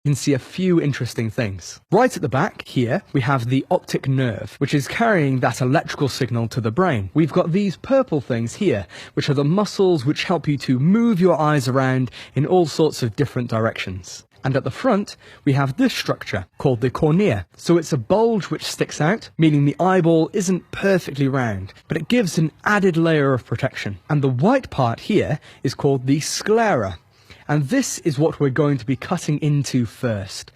you can see a few interesting things. Right at the back here, we have the optic nerve, which is carrying that electrical signal to the brain. We've got these purple things here, which are the muscles which help you to move your eyes around in all sorts of different directions. And at the front, we have this structure called the cornea. So it's a bulge which sticks out, meaning the eyeball isn't perfectly round, but it gives an added layer of protection. And the white part here is called the sclera. And this is what we're going to be cutting into first.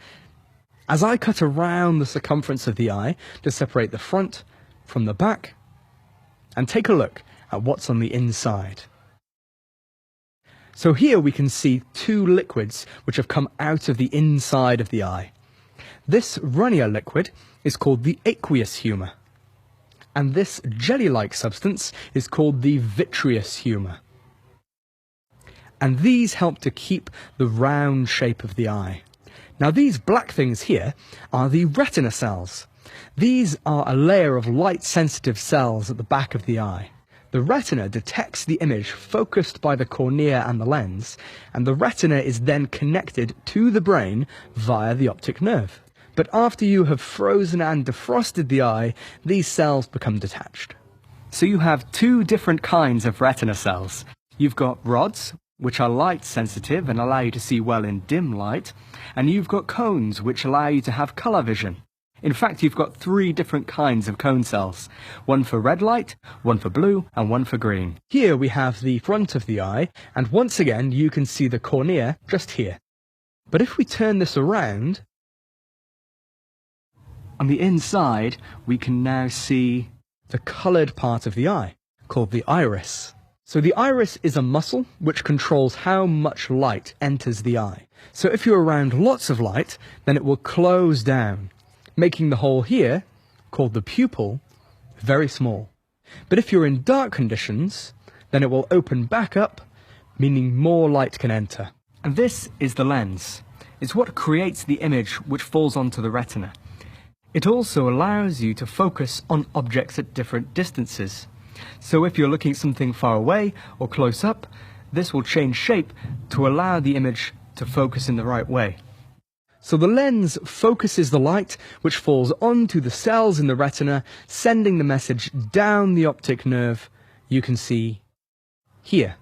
As I cut around the circumference of the eye to separate the front from the back, and take a look at what's on the inside. So here we can see two liquids which have come out of the inside of the eye. This runnier liquid is called the aqueous humour, and this jelly-like substance is called the vitreous humour. And these help to keep the round shape of the eye. Now these black things here are the retina cells. These are a layer of light-sensitive cells at the back of the eye. The retina detects the image focused by the cornea and the lens, and the retina is then connected to the brain via the optic nerve. But after you have frozen and defrosted the eye, these cells become detached. So you have two different kinds of retina cells. You've got rods, which are light sensitive and allow you to see well in dim light, and you've got cones, which allow you to have colour vision. In fact, you've got three different kinds of cone cells, one for red light, one for blue, and one for green. Here we have the front of the eye, and once again you can see the cornea just here. But if we turn this around, on the inside we can now see the coloured part of the eye, called the iris. So the iris is a muscle which controls how much light enters the eye. So if you're around lots of light, then it will close down, making the hole here, called the pupil, very small. But if you're in dark conditions, then it will open back up, meaning more light can enter. And this is the lens. It's what creates the image which falls onto the retina. It also allows you to focus on objects at different distances. So if you're looking at something far away or close up, this will change shape to allow the image to focus in the right way. So the lens focuses the light which falls onto the cells in the retina, sending the message down the optic nerve you can see here.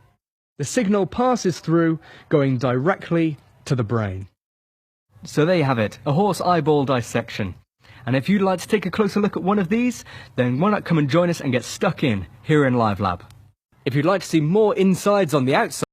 The signal passes through, going directly to the brain. So there you have it, a horse eyeball dissection. And if you'd like to take a closer look at one of these, then why not come and join us and get stuck in here in Live Lab. If you'd like to see more insides on the outside,